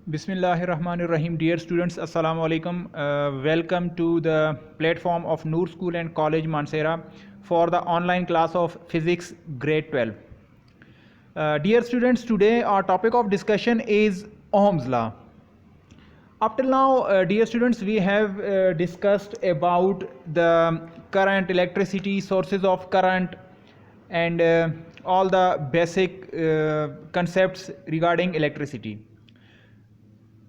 Bismillahirrahmanirrahim. Dear students, Assalamu alaikum. Welcome to the platform of Noor School and College Mansehra for the online class of Physics Grade 12. Dear students, today our topic of discussion is Ohm's Law. Up till now, dear students, we have discussed about the current, electricity, sources of current, and all the basic concepts regarding electricity.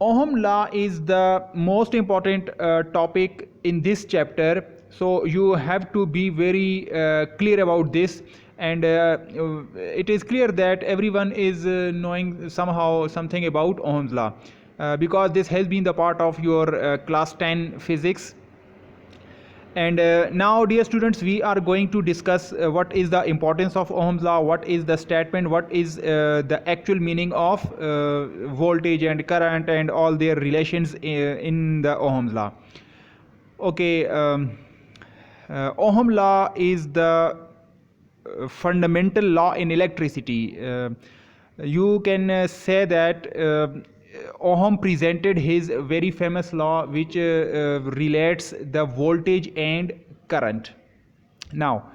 Ohm law is the most important topic in this chapter, so you have to be very clear about this, and it is clear that everyone is knowing somehow something about Ohm's law because this has been the part of your class 10 physics. And now, dear students, we are going to discuss what is the importance of Ohm's law, what is the statement, what is the actual meaning of voltage and current and all their relations in the Ohm's law. Okay, Ohm law is the fundamental law in electricity. You can say that Ohm presented his very famous law which relates the voltage and current. Now,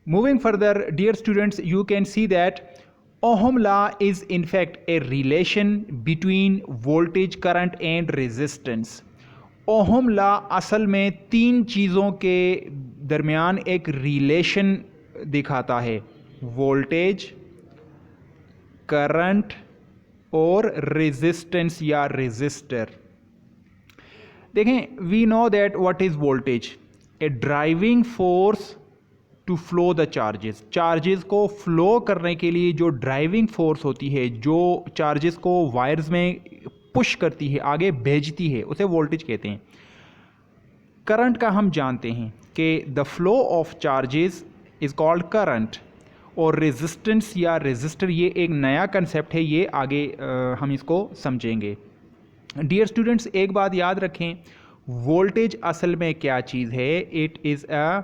moving further, dear students, you can see that Ohm law is in fact a relation between voltage, current and resistance. Ohm law असल में तीन चीज़ों के दरमियान एक relation दिखाता है, voltage, current और रेजिस्टेंस या रेजिस्टर. देखें, we know that what is voltage, a driving force to flow the charges. Charges को फ्लो करने के लिए जो ड्राइविंग फोर्स होती है, जो चार्जेस को वायर्स में पुश करती है, आगे भेजती है, उसे वोल्टेज कहते हैं. करंट का हम जानते हैं कि the flow of charges is called current, और रेजिस्टेंस या रेजिस्टर ये एक नया कंसेप्ट है, ये आगे हम इसको समझेंगे. डियर स्टूडेंट्स, एक बात याद रखें, वोल्टेज असल में क्या चीज़ है? It is a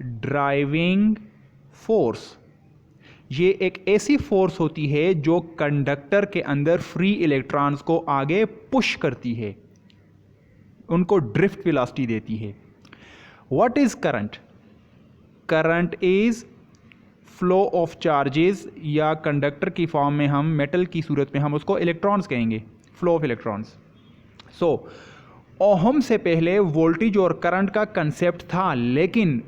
driving force. ये एक ऐसी फोर्स होती है जो कंडक्टर के अंदर फ्री इलेक्ट्रॉन्स को आगे पुश करती है, उनको ड्रिफ्ट वेलोसिटी देती है. What is current? Current is flow of charges, या कंडक्टर की फॉर्म में हम मेटल की सूरत में हम उसको इलेक्ट्रॉन्स कहेंगे, flow of electrons. So ohm से पहले वोल्टेज और करंट का कंसेप्ट था, लेकिन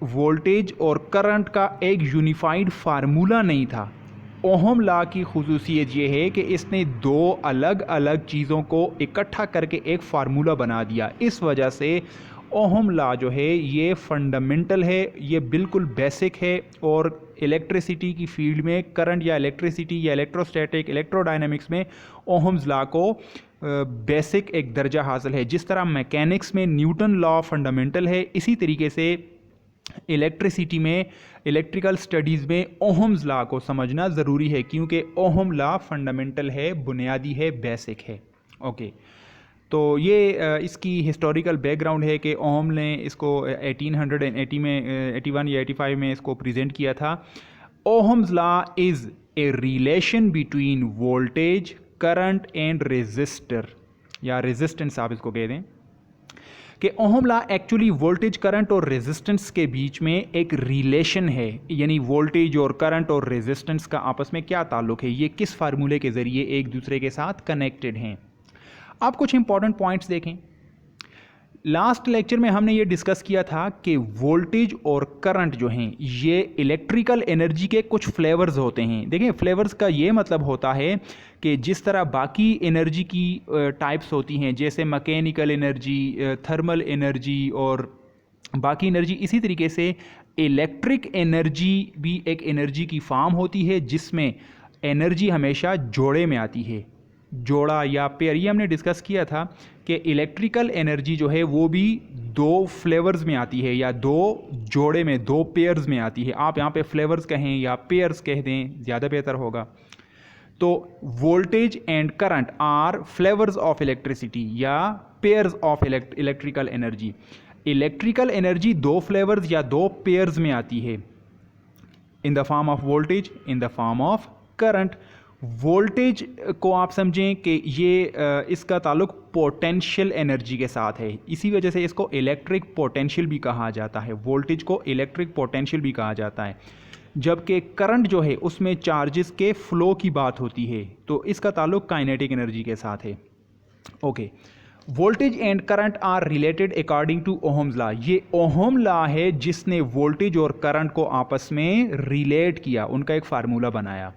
वोल्टेज और करंट का एक यूनिफाइड फार्मूला नहीं था. ओहम लॉ की खुसूसियत ये है कि इसने दो अलग अलग चीज़ों को इकट्ठा करके एक फार्मूला बना दिया. इस वजह से ओहम लॉ जो है ये फंडामेंटल है, ये बिल्कुल बेसिक है, और इलेक्ट्रिसिटी की फील्ड में, करंट या इलेक्ट्रिसिटी या इलेक्ट्रोस्टैटिक, इलेक्ट्रोडायनेमिक्स में ओहम्स लॉ को बेसिक एक दर्जा हासिल है. जिस तरह मैकेनिक्स में न्यूटन लॉ फंडामेंटल है, इसी तरीके से इलेक्ट्रिसिटी में, इलेक्ट्रिकल स्टडीज़ में ओहम्स लॉ को समझना ज़रूरी है, क्योंकि ओहम लॉ फंडामेंटल है, बुनियादी है, बेसिक है. ओके, तो ये इसकी हिस्टोरिकल बैकग्राउंड है कि ओहम ने इसको 1880 में, 81 या 85 में इसको प्रेजेंट किया था. Ohm's law is a relation between voltage, current and resistor, या रेजिस्टेंस आप इसको कह दें, कि Ohm law actually voltage, current और रेजिस्टेंस के बीच में एक रिलेशन है. यानी वोल्टेज और करंट और रेजिस्टेंस का आपस में क्या ताल्लुक है, ये किस फार्मूले के ज़रिए एक दूसरे के साथ कनेक्टेड हैं. आप कुछ इंपॉर्टेंट पॉइंट्स देखें. लास्ट लेक्चर में हमने ये डिस्कस किया था कि वोल्टेज और करंट जो हैं ये इलेक्ट्रिकल एनर्जी के कुछ फ्लेवर्स होते हैं. देखें, फ्लेवर्स का ये मतलब होता है कि जिस तरह बाकी एनर्जी की टाइप्स होती हैं, जैसे मैकेनिकल एनर्जी, थर्मल एनर्जी और बाकी एनर्जी, इसी तरीके से इलेक्ट्रिक एनर्जी भी एक एनर्जी की फॉर्म होती है जिसमें एनर्जी हमेशा जोड़े में आती है, जोड़ा या पेयर. ये हमने डिस्कस किया था कि इलेक्ट्रिकल एनर्जी जो है वो भी दो फ्लेवर्स में आती है, या दो जोड़े में, दो पेयर्स में आती है. आप यहाँ पे फ्लेवर्स कहें या पेयर्स कह दें, ज़्यादा बेहतर होगा. तो voltage and current are flavours of electricity या pairs of electrical energy. Electrical energy दो फ्लेवर्स या दो पेयर्स में आती है, in the form of voltage, in the form of current. Voltage को आप समझें कि ये इसका ताल्लुक पोटेंशियल एनर्जी के साथ है, इसी वजह से इसको इलेक्ट्रिक पोटेंशियल भी कहा जाता है। वोल्टेज को इलेक्ट्रिक पोटेंशियल भी कहा जाता है। जबकि करंट जो है उसमें चार्जेस के फ्लो की बात होती है, तो इसका ताल्लुक काइनेटिक एनर्जी के साथ है। Okay, voltage and current are related according to Ohm's law. ये ओहम लॉ है जिसने वोल्टेज और करंट को आपस में रिलेट किया, उनका एक फार्मूला बनाया।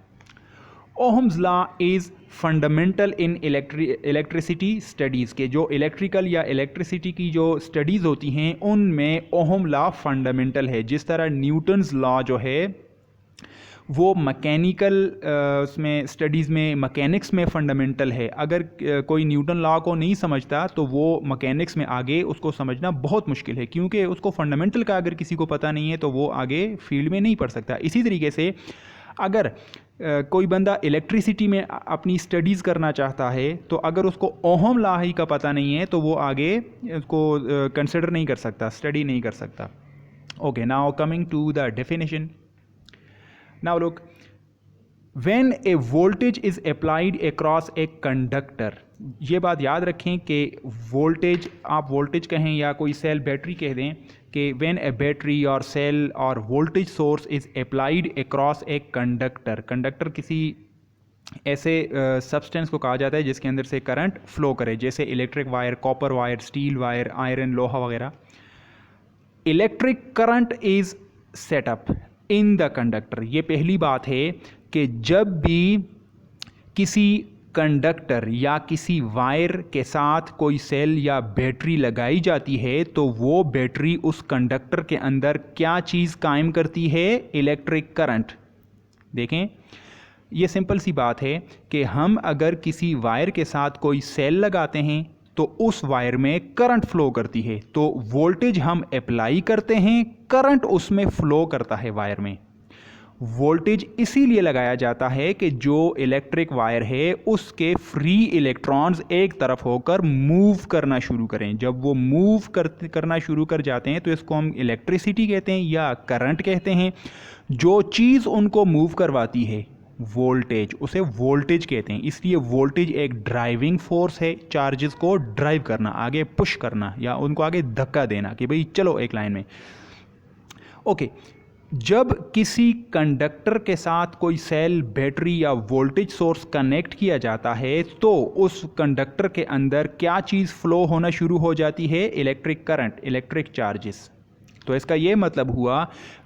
Ohm's law is fundamental in electricity studies के जो इलेक्ट्रिकल या इलेक्ट्रिसिटी की जो स्टडीज़ होती हैं उनमें ओहम लॉ फंडामेंटल है। जिस तरह न्यूटन्स लॉ जो है वो मैकेनिकल उसमें स्टडीज़ में मैकेनिक्स में फ़ंडामेंटल है। अगर कोई न्यूटन लॉ को नहीं समझता तो वो मैकेनिक्स में आगे उसको समझना बहुत मुश्किल है, क्योंकि उसको फंडामेंटल का अगर किसी को पता नहीं है तो वो आगे फील्ड में नहीं पढ़ सकता। इसी तरीके से अगर कोई बंदा इलेक्ट्रिसिटी में अपनी स्टडीज़ करना चाहता है तो अगर उसको ओहम लॉ ही का पता नहीं है तो वो आगे उसको कंसिडर नहीं कर सकता, स्टडी नहीं कर सकता। Okay, now coming to the definition. Now look, when a voltage is applied across a conductor, ये बात याद रखें कि वोल्टेज, आप वोल्टेज कहें या कोई सेल बैटरी कह दें, कि when a battery or cell or voltage source is applied across a conductor, conductor किसी ऐसे सब्सटेंस को कहा जाता है जिसके अंदर से करंट फ्लो करे, जैसे electric wire, copper wire, steel wire, iron, लोहा वगैरह। Electric current is setup in the conductor. ये पहली बात है कि जब भी किसी कंडक्टर या किसी वायर के साथ कोई सेल या बैटरी लगाई जाती है तो वो बैटरी उस कंडक्टर के अंदर क्या चीज़ कायम करती है? Electric current. देखें, ये सिंपल सी बात है कि हम अगर किसी वायर के साथ कोई सेल लगाते हैं तो उस वायर में करंट फ्लो करती है, तो वोल्टेज हम अप्लाई करते हैं, करंट उसमें फ्लो करता है वायर में। वोल्टेज इसीलिए लगाया जाता है कि जो इलेक्ट्रिक वायर है उसके फ्री इलेक्ट्रॉन्स एक तरफ होकर मूव करना शुरू करें। जब वो मूव करना शुरू कर जाते हैं तो इसको हम इलेक्ट्रिसिटी कहते हैं या करंट कहते हैं। जो चीज़ उनको मूव करवाती है वोल्टेज, उसे वोल्टेज कहते हैं। इसलिए वोल्टेज एक ड्राइविंग फोर्स है, चार्जेस को ड्राइव करना, आगे पुश करना या उनको आगे धक्का देना कि भाई चलो एक लाइन में। ओके, जब किसी कंडक्टर के साथ कोई सेल, बैटरी या वोल्टेज सोर्स कनेक्ट किया जाता है तो उस कंडक्टर के अंदर क्या चीज़ फ्लो होना शुरू हो जाती है? Electric current, electric charges. तो इसका ये मतलब हुआ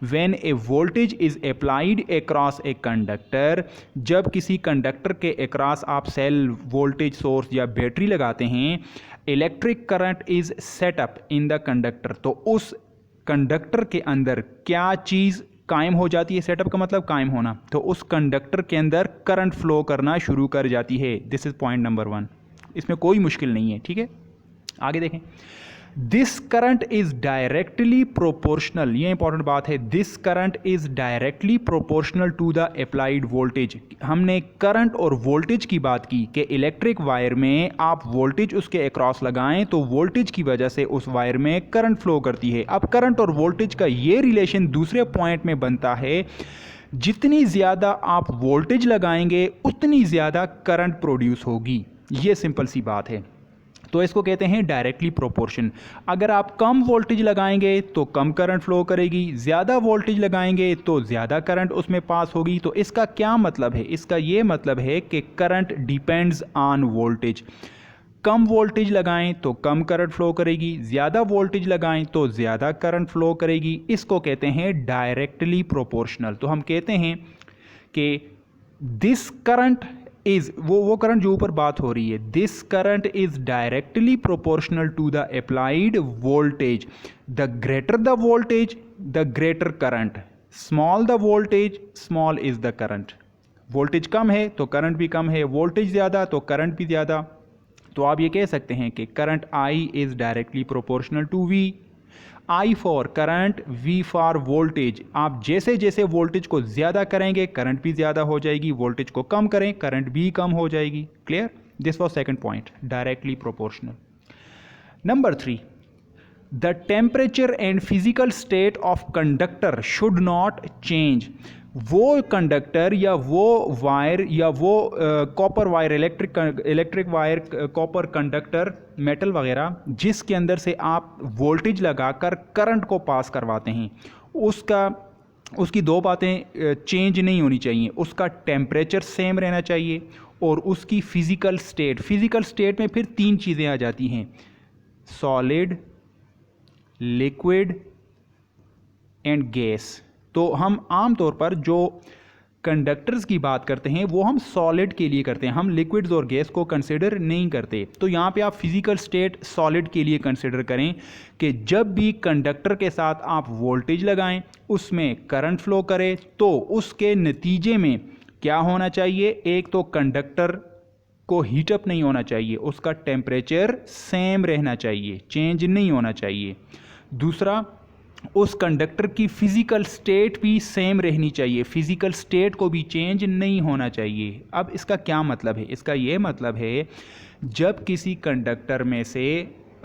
when A voltage is applied across a conductor, जब किसी कंडक्टर के अक्रॉस आप सेल, वोल्टेज सोर्स या बैटरी लगाते हैं, electric current is setup in the conductor, तो उस कंडक्टर के अंदर क्या चीज़ कायम हो जाती है? सेटअप का मतलब कायम होना। तो उस कंडक्टर के अंदर करंट फ्लो करना शुरू कर जाती है। दिस इज पॉइंट नंबर 1, इसमें कोई मुश्किल नहीं है। ठीक है, आगे देखें। This current is directly proportional, ये इंपॉर्टेंट बात है। This current is directly proportional to the applied voltage. हमने करंट और वोल्टेज की बात की कि इलेक्ट्रिक वायर में आप वोल्टेज उसके अक्रॉस लगाएं तो वोल्टेज की वजह से उस वायर में करंट फ्लो करती है। अब करंट और वोल्टेज का ये रिलेशन दूसरे पॉइंट में बनता है, जितनी ज़्यादा आप वोल्टेज लगाएंगे उतनी ज़्यादा करंट प्रोड्यूस होगी। ये सिंपल सी बात है। तो इसको कहते हैं डायरेक्टली प्रोपोर्शन। अगर आप कम वोल्टेज लगाएंगे तो कम करंट फ्लो करेगी, ज़्यादा वोल्टेज लगाएंगे तो ज़्यादा करंट उसमें पास होगी। तो इसका क्या मतलब है? इसका ये मतलब है कि current depends on voltage. Come voltage लगाएं तो कम करंट फ्लो करेगी, ज़्यादा वोल्टेज लगाएं तो ज़्यादा करंट फ्लो करेगी। इसको कहते हैं डायरेक्टली प्रोपोर्शनल। तो हम कहते हैं कि दिस करंट इज वो करंट जो ऊपर बात हो रही है, this current is directly proportional to the applied voltage. The greater the voltage the greater current, small the voltage small is the current. Voltage कम है तो करंट भी कम है, वोल्टेज ज़्यादा तो करंट भी ज़्यादा। तो आप ये कह सकते हैं कि current I is directly proportional to V। I for current, V for voltage. आप जैसे जैसे वोल्टेज को ज़्यादा करेंगे करंट भी ज़्यादा हो जाएगी, वोल्टेज को कम करें करंट भी कम हो जाएगी। Clear? This was second point, directly proportional. Number 3, the temperature and physical state of conductor should not change. वो कंडक्टर या वो वायर या वो copper wire, electric wire, copper conductor, metal वगैरह जिसके अंदर से आप वोल्टेज लगाकर करंट को पास करवाते हैं, उसकी दो बातें चेंज नहीं होनी चाहिए। उसका टेम्परेचर सेम रहना चाहिए और उसकी फिजिकल स्टेट में फिर तीन चीज़ें आ जाती हैं, सॉलिड, लिक्विड एंड गैस। तो हम आम तौर पर जो कंडक्टर्स की बात करते हैं वो हम सॉलिड के लिए करते हैं, हम लिक्विड्स और गैस को कंसिडर नहीं करते। तो यहाँ पे आप फिजिकल स्टेट सॉलिड के लिए कंसिडर करें कि जब भी कंडक्टर के साथ आप वोल्टेज लगाएं, उसमें करंट फ्लो करे, तो उसके नतीजे में क्या होना चाहिए, एक तो कंडक्टर को हीटअप नहीं होना चाहिए, उसका टेम्परेचर सेम रहना चाहिए, चेंज नहीं होना चाहिए। दूसरा, उस कंडक्टर की फिजिकल स्टेट भी सेम रहनी चाहिए, फिजिकल स्टेट को भी चेंज नहीं होना चाहिए। अब इसका क्या मतलब है? इसका ये मतलब है जब किसी कंडक्टर में से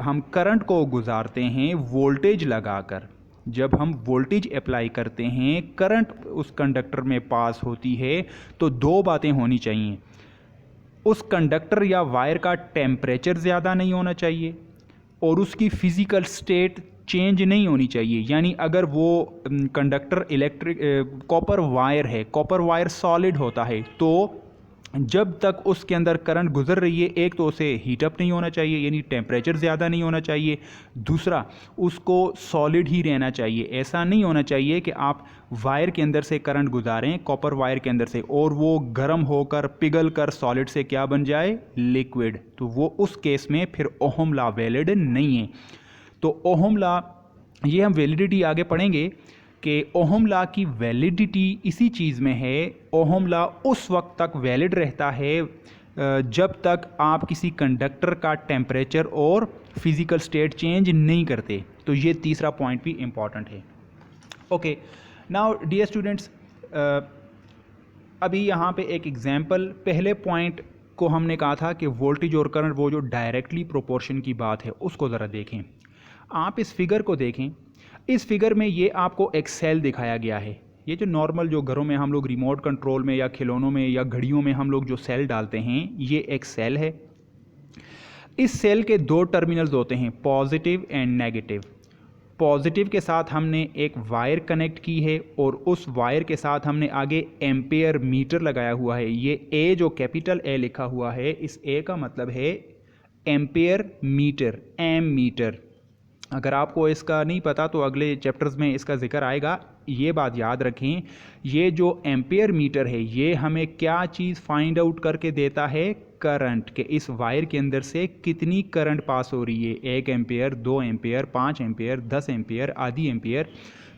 हम करंट को गुजारते हैं वोल्टेज लगाकर, जब हम वोल्टेज अप्लाई करते हैं, करंट उस कंडक्टर में पास होती है, तो दो बातें होनी चाहिए। उस कंडक्टर या वायर का टेम्परेचर ज़्यादा नहीं होना चाहिए और उसकी फिजिकल स्टेट चेंज नहीं होनी चाहिए। यानी अगर वो कंडक्टर कॉपर वायर है, कॉपर वायर सॉलिड होता है, तो जब तक उसके अंदर करंट गुजर रही है, एक तो उसे हीटअप नहीं होना चाहिए, यानी टेम्परेचर ज़्यादा नहीं होना चाहिए। दूसरा, उसको सॉलिड ही रहना चाहिए। ऐसा नहीं होना चाहिए कि आप वायर के अंदर से करंट गुजारें, कॉपर वायर के अंदर से, और वो गर्म होकर पिघल कर सॉलिड से क्या बन जाए, लिक्विड। तो वो उस केस में फिर ओहम लॉ वैलिड नहीं है। तो ओहम लॉ, ये हम वैलिडिटी आगे पढ़ेंगे कि ओहम लॉ की वैलिडिटी इसी चीज़ में है। ओहम लॉ उस वक्त तक वैलिड रहता है जब तक आप किसी कंडक्टर का टेम्परेचर और फिजिकल स्टेट चेंज नहीं करते। तो ये तीसरा पॉइंट भी इम्पॉर्टेंट है। ओके, नाउ डियर स्टूडेंट्स, अभी यहाँ पे एक एग्जांपल, पहले पॉइंट को हमने कहा था कि वोल्टेज और करंट वो जो डायरेक्टली प्रोपोर्शन की बात है, उसको ज़रा देखें। आप इस फिगर को देखें। इस फिगर में ये आपको एक सेल दिखाया गया है। ये जो नॉर्मल जो घरों में हम लोग रिमोट कंट्रोल में या खिलौनों में या घड़ियों में हम लोग जो सेल डालते हैं, ये एक सेल है। इस सेल के दो टर्मिनल्स होते हैं, पॉजिटिव एंड नेगेटिव। पॉजिटिव के साथ हमने एक वायर कनेक्ट की है और उस वायर के साथ हमने आगे एम्पेयर मीटर लगाया हुआ है। ये ए जो कैपिटल ए लिखा हुआ है, इस ए का मतलब है एम्पेयर मीटर, एम मीटर। अगर आपको इसका नहीं पता तो अगले चैप्टर्स में इसका जिक्र आएगा। ये बात याद रखें, ये जो एम्पेयर मीटर है ये हमें क्या चीज़ फाइंड आउट करके देता है, करंट, के इस वायर के अंदर से कितनी करंट पास हो रही है, 1 एम्पेयर, 2 एम्पेयर, 5 एम्पेयर, 10 एम्पेयर, आधी एम्पेयर।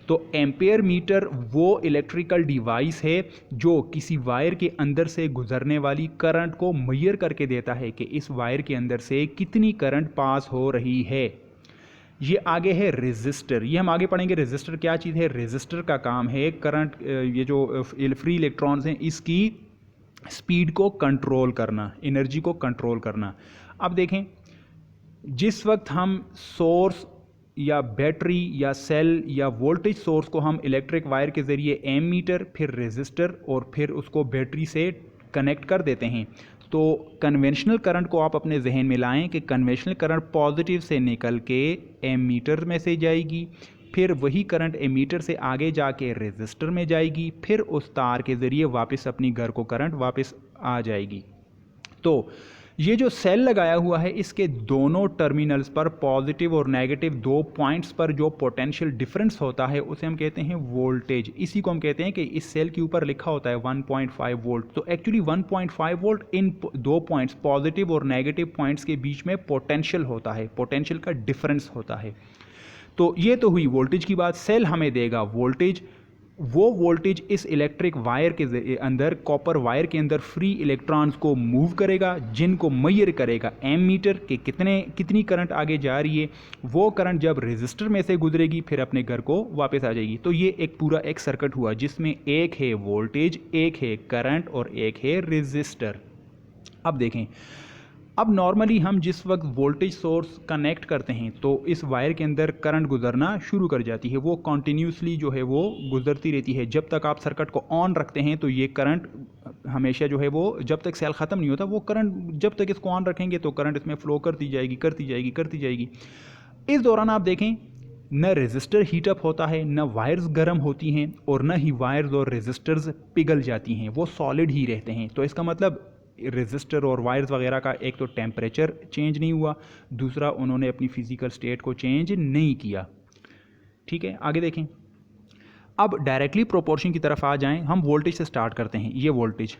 तो एम्पेयर मीटर वो इलेक्ट्रिकल डिवाइस है जो किसी वायर के अंदर से गुजरने वाली करंट को मेजर करके देता है कि इस वायर के अंदर से कितनी करंट पास हो रही है। ये आगे है रेजिस्टर, ये हम आगे पढ़ेंगे। रेजिस्टर क्या चीज़ है? रेजिस्टर का काम है करंट, ये जो फ्री इलेक्ट्रॉन्स हैं इसकी स्पीड को कंट्रोल करना, एनर्जी को कंट्रोल करना। अब देखें, जिस वक्त हम सोर्स या बैटरी या सेल या वोल्टेज सोर्स को हम इलेक्ट्रिक वायर के ज़रिए एम मीटर, फिर रेजिस्टर और फिर उसको बैटरी से कनेक्ट कर देते हैं, तो कन्वेंशनल करंट को आप अपने जहन में लाएं कि कन्वेंशनल करंट पॉजिटिव से निकल के एमीटर में से जाएगी, फिर वही करंट एमीटर से आगे जाके रेजिस्टर में जाएगी, फिर उस तार के ज़रिए वापस अपनी घर को करंट वापस आ जाएगी। तो ये जो सेल लगाया हुआ है इसके दोनों टर्मिनल्स पर पॉजिटिव और नेगेटिव दो पॉइंट्स पर जो पोटेंशियल डिफरेंस होता है उसे हम कहते हैं वोल्टेज। इसी को हम कहते हैं कि इस सेल के ऊपर लिखा होता है 1.5 वोल्ट। तो एक्चुअली 1.5 वोल्ट इन दो पॉइंट्स, पॉजिटिव और नेगेटिव पॉइंट्स के बीच में पोटेंशियल होता है, पोटेंशियल का डिफरेंस होता है। तो ये तो हुई वोल्टेज की बात। सेल हमें देगा वोल्टेज, वो वोल्टेज इस इलेक्ट्रिक वायर के अंदर, कॉपर वायर के अंदर फ्री इलेक्ट्रॉन्स को मूव करेगा, जिनको मेजर करेगा एम मीटर के कितनी करंट आगे जा रही है। वो करंट जब रेजिस्टर में से गुजरेगी फिर अपने घर को वापस आ जाएगी। तो ये एक पूरा एक सर्किट हुआ जिसमें एक है वोल्टेज, एक है करंट और एक है रेजिस्टर। अब देखें, अब नॉर्मली हम जिस वक्त वोल्टेज सोर्स कनेक्ट करते हैं तो इस वायर के अंदर करंट गुजरना शुरू कर जाती है, वो कॉन्टीन्यूसली जो है वो गुजरती रहती है। जब तक आप सर्किट को ऑन रखते हैं तो ये करंट हमेशा जो है वो, जब तक सेल ख़त्म नहीं होता, वो करंट जब तक इसको ऑन रखेंगे तो करंट इसमें फ़्लो करती जाएगी करती जाएगी करती जाएगी। इस दौरान आप देखें न रेजिस्टर हीटअप होता है, न वायर्स गर्म होती हैं, और न ही वायर्स और रेजिस्टर्स पिघल जाती हैं, वो सॉलिड ही रहते हैं। तो इसका मतलब रेजिस्टर और वायर्स वगैरह का एक तो टेम्परेचर चेंज नहीं हुआ, दूसरा उन्होंने अपनी फिजिकल स्टेट को चेंज नहीं किया। ठीक है, आगे देखें। अब डायरेक्टली प्रोपोर्शन की तरफ आ जाएं, हम वोल्टेज से स्टार्ट करते हैं। ये वोल्टेज,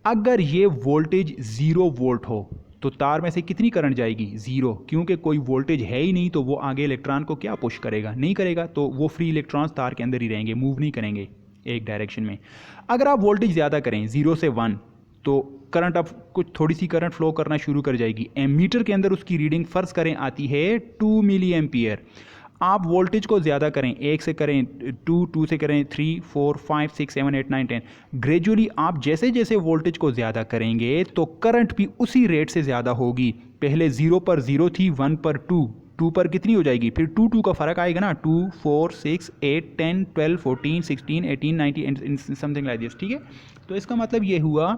अगर ये वोल्टेज 0 वोल्ट हो तो तार में से कितनी करंट जाएगी? 0, क्योंकि कोई वोल्टेज है ही नहीं, तो वो आगे इलेक्ट्रॉन को क्या पुश करेगा? नहीं करेगा, तो वो फ्री इलेक्ट्रॉन्स तार के अंदर ही रहेंगे, मूव नहीं करेंगे एक डायरेक्शन में। अगर आप वोल्टेज ज़्यादा करें 0 से 1 तो करंट अब कुछ थोड़ी सी करंट फ्लो करना शुरू कर जाएगी। एमीटर के अंदर उसकी रीडिंग फर्ज करें आती है 2 मिली एम्पियर। आप वोल्टेज को ज़्यादा करें, 1 से करें 2 से करें 3, 4, 5, 6, 7, 8, 9, 10, ग्रेजुअली आप जैसे जैसे वोल्टेज को ज़्यादा करेंगे तो करंट भी उसी रेट से ज़्यादा होगी। पहले 0 पर 0 थी, 1 पर 2 पर कितनी हो जाएगी? फिर 2 का फ़र्क आएगा ना, 2, 4, 6, 8, 10, 12, 14, 16, 18, 19 समथिंग लाइक दिस। ठीक है, तो इसका मतलब ये हुआ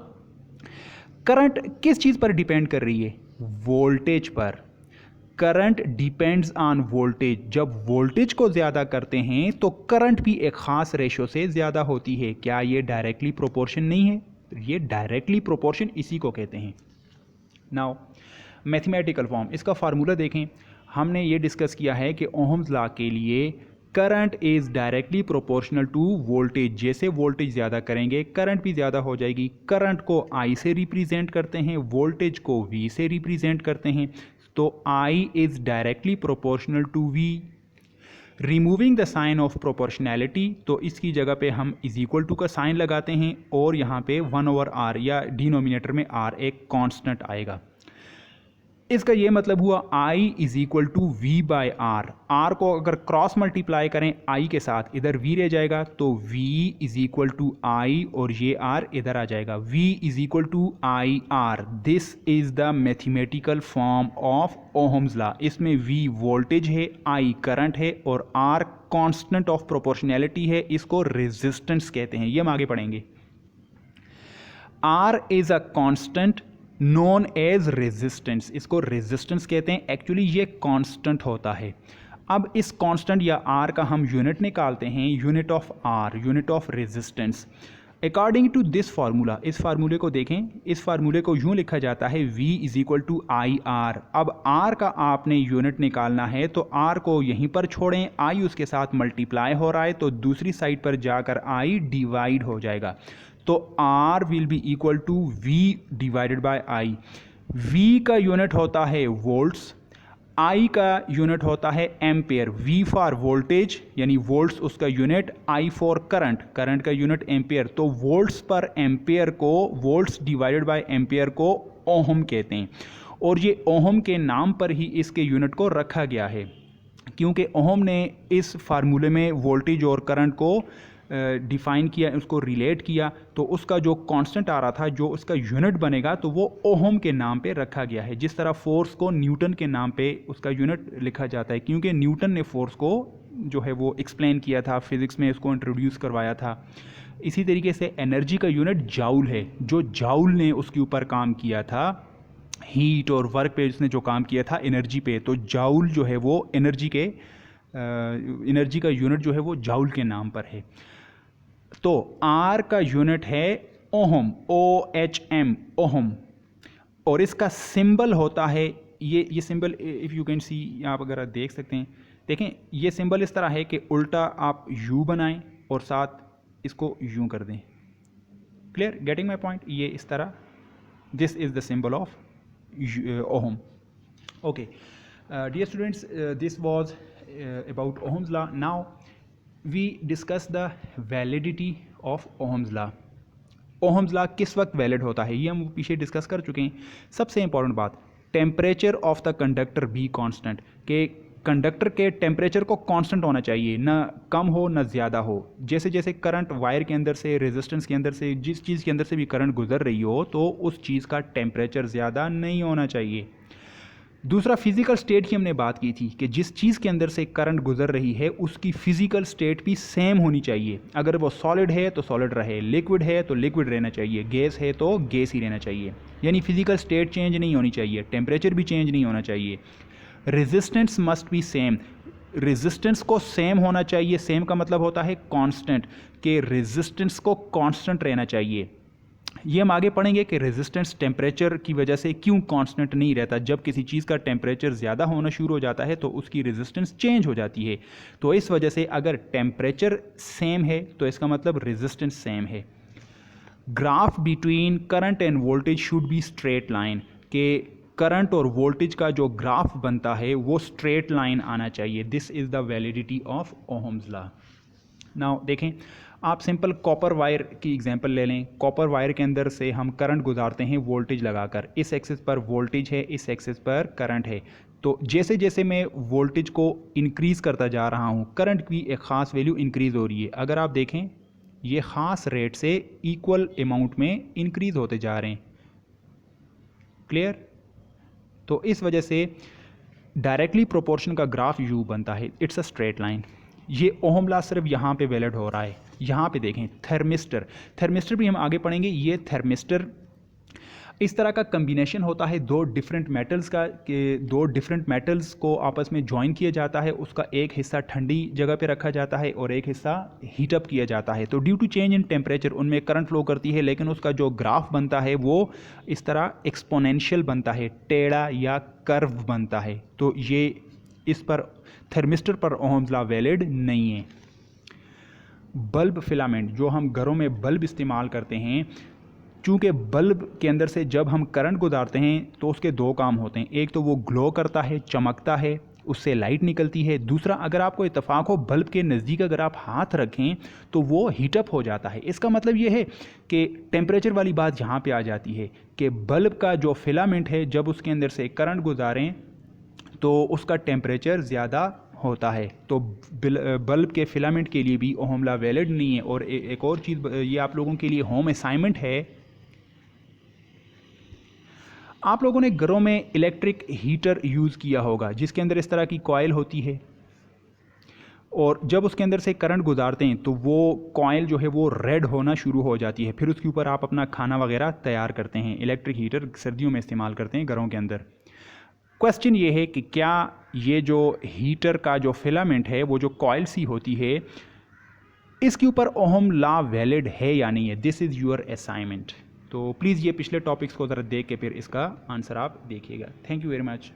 करंट किस चीज़ पर डिपेंड कर रही है? वोल्टेज पर। Current depends on voltage. जब वोल्टेज को ज़्यादा करते हैं तो करंट भी एक ख़ास रेशो से ज़्यादा होती है। क्या ये डायरेक्टली प्रोपोर्शन नहीं है? ये डायरेक्टली प्रोपोर्शन इसी को कहते हैं। नाउ मैथमेटिकल फॉर्म, इसका फार्मूला देखें। हमने ये डिस्कस किया है कि ओहम्स लॉ के लिए current is directly proportional to voltage. जैसे वोल्टेज ज़्यादा करेंगे करंट भी ज़्यादा हो जाएगी। करंट को I से रिप्रेजेंट करते हैं, वोल्टेज को V से रिप्रेजेंट करते हैं, तो I is directly proportional to V। Removing the sign of proportionality, तो इसकी जगह पे हम इज इक्वल टू का साइन लगाते हैं और यहाँ पे 1/r या डिनोमिनेटर में r एक कांस्टेंट आएगा। इसका ये मतलब हुआ I is equal to V by R. R को अगर क्रॉस मल्टीप्लाई करें I के साथ, इधर V रह जाएगा, तो V is equal to I और ये R इधर आ जाएगा, V is equal to I R। This is the mathematical form of Ohm's law. इसमें V वोल्टेज है, I करंट है और R कांस्टेंट ऑफ प्रोपोर्शनैलिटी है। इसको रेजिस्टेंस कहते हैं, ये हम आगे पढ़ेंगे। R is a constant known as resistance, इसको रेजिस्टेंस कहते हैं। एक्चुअली ये कांस्टेंट होता है। अब इस कांस्टेंट या आर का हम यूनिट निकालते हैं, unit of R, unit of resistance. According to this formula, इस फार्मूले को देखें, इस फार्मूले को यूँ लिखा जाता है V is equal to I R. अब R का आपने यूनिट निकालना है तो R को यहीं पर छोड़ें, I उसके साथ मल्टीप्लाई हो रहा है तो दूसरी साइड पर जाकर I डिवाइड हो जाएगा, तो R will be equal to V divided by I। V का यूनिट होता है वोल्ट्स, I का यूनिट होता है एम्पेयर। V फॉर वोल्टेज यानी वोल्ट्स उसका unit, I for current, current का यूनिट एम्पेयर। तो वोल्ट्स पर एम्पेयर को, वोल्ट्स डिवाइडेड बाय एम्पेयर को ओहम कहते हैं, और ये ओहम के नाम पर ही इसके यूनिट को रखा गया है, क्योंकि ओहम ने इस फार्मूले में वोल्टेज और करंट को डिफ़ाइन किया, उसको रिलेट किया, तो उसका जो कांस्टेंट आ रहा था, जो उसका यूनिट बनेगा, तो वो ओहम के नाम पे रखा गया है। जिस तरह फोर्स को न्यूटन के नाम पे उसका यूनिट लिखा जाता है, क्योंकि न्यूटन ने फोर्स को जो है वो एक्सप्लेन किया था, फिज़िक्स में इसको इंट्रोड्यूस करवाया था। इसी तरीके से एनर्जी का यूनिट जाउल है, जो जाउल ने उसके ऊपर काम किया था, हीट और वर्क पे उसने जो काम किया था एनर्जी पे, तो जाउल जो है वो एनर्जी का यूनिट जो है वो जाउल के नाम पर है। तो R का यूनिट है ओहम, OHM, ओहम, और इसका सिंबल होता है ये symbol, if you can see, आप अगर देख सकते हैं, देखें ये सिंबल इस तरह है कि उल्टा आप U बनाएं और साथ इसको यूं कर दें। Clear, getting my point? ये इस तरह, this is the symbol of ohm. Okay dear students, this was about Ohm's law. Now we discuss the validity of Ohm's law. Ohm's law किस वक्त वैलिड होता है, ये हम पीछे डिस्कस कर चुके हैं। सबसे इंपॉर्टेंट बात, temperature of the conductor be constant, के कंडक्टर के टेम्परेचर को कांस्टेंट होना चाहिए, ना कम हो ना ज़्यादा हो। जैसे जैसे करंट वायर के अंदर से, रेजिस्टेंस के अंदर से, जिस चीज़ के अंदर से भी करंट गुजर रही हो, तो उस चीज़ का टेम्परेचर ज़्यादा नहीं होना चाहिए। दूसरा, फिजिकल स्टेट की हमने बात की थी कि जिस चीज़ के अंदर से करंट गुजर रही है उसकी फिजिकल स्टेट भी सेम होनी चाहिए। अगर वो सॉलिड है तो सॉलिड रहे, लिक्विड है तो लिक्विड रहना चाहिए, गैस है तो गैस ही रहना चाहिए। यानी फिजिकल स्टेट चेंज नहीं होनी चाहिए, टेम्परेचर भी चेंज नहीं होना चाहिए। Resistance must be same, resistance को सेम होना चाहिए। सेम का मतलब होता है कांस्टेंट, कि रेजिस्टेंस को कांस्टेंट रहना चाहिए। ये हम आगे पढ़ेंगे कि रेजिस्टेंस टेम्परेचर की वजह से क्यों कांस्टेंट नहीं रहता। जब किसी चीज़ का टेम्परेचर ज़्यादा होना शुरू हो जाता है तो उसकी रेजिस्टेंस चेंज हो जाती है। तो इस वजह से अगर टेम्परेचर सेम है तो इसका मतलब रेजिस्टेंस सेम है। Graph between current end voltage should be straight line, के करंट और वोल्टेज का जो ग्राफ बनता है वो स्ट्रेट लाइन आना चाहिए। This is the validity of Ohm's law. Now देखें, आप सिंपल कॉपर वायर की एग्जांपल ले लें। कॉपर वायर के अंदर से हम करंट गुजारते हैं वोल्टेज लगाकर। इस एक्सिस पर वोल्टेज है, इस एक्सिस पर करंट है। तो जैसे जैसे मैं वोल्टेज को इंक्रीज़ करता जा रहा हूँ, करंट की एक ख़ास वैल्यू इंक्रीज़ हो रही है। अगर आप देखें, ये ख़ास रेट से इक्वल अमाउंट में इंक्रीज़ होते जा रहे हैं। क्लियर? तो इस वजह से डायरेक्टली प्रोपोर्शन का ग्राफ यू बनता है, इट्स अ स्ट्रेट लाइन। ये ओहम लॉ सिर्फ यहाँ पे वैलिड हो रहा है। यहाँ पे देखें, थर्मिस्टर, थर्मिस्टर भी हम आगे पढ़ेंगे। ये थर्मिस्टर इस तरह का कम्बिनेशन होता है दो डिफरेंट मेटल्स का, कि दो डिफरेंट मेटल्स को आपस में ज्वाइन किया जाता है। उसका एक हिस्सा ठंडी जगह पे रखा जाता है और एक हिस्सा हीटअप किया जाता है। तो due to change in temperature उनमें करंट फ्लो करती है, लेकिन उसका जो ग्राफ बनता है वो इस तरह एक्सपोनेंशियल बनता है, टेढ़ा या कर्व बनता है। तो ये इस पर थर्मिस्टर पर ओहम्स लॉ वैलिड नहीं है। बल्ब फिलामेंट, जो हम घरों में बल्ब इस्तेमाल करते हैं, चूँकि बल्ब के अंदर से जब हम करंट गुजारते हैं तो उसके दो काम होते हैं। एक तो वो ग्लो करता है, चमकता है, उससे लाइट निकलती है। दूसरा, अगर आपको इत्तेफाक हो बल्ब के नज़दीक अगर आप हाथ रखें तो वो हीटअप हो जाता है। इसका मतलब ये है कि टेम्परेचर वाली बात यहाँ पे आ जाती है कि बल्ब का जो फिलामेंट है, जब उसके अंदर से करंट गुजारें तो उसका टेम्परेचर ज़्यादा होता है। तो बल्ब के फिलामेंट के लिए भी ओहम लॉ वैलिड नहीं है। और एक और चीज़, ये आप लोगों के लिए होम असाइनमेंट है। आप लोगों ने घरों में इलेक्ट्रिक हीटर यूज़ किया होगा जिसके अंदर इस तरह की कॉइल होती है, और जब उसके अंदर से करंट गुजारते हैं तो वो कॉइल जो है वो रेड होना शुरू हो जाती है। फिर उसके ऊपर आप अपना खाना वगैरह तैयार करते हैं। इलेक्ट्रिक हीटर सर्दियों में इस्तेमाल करते हैं घरों के अंदर। क्वेश्चन ये है कि क्या ये जो हीटर का जो फिलामेंट है, वो जो कॉइल सी होती है, इसके ऊपर ओहम लॉ वैलिड है या नहीं है? This is your assignment. तो प्लीज़ ये पिछले टॉपिक्स को ज़रा देख के फिर इसका आंसर आप देखिएगा। Thank you very much.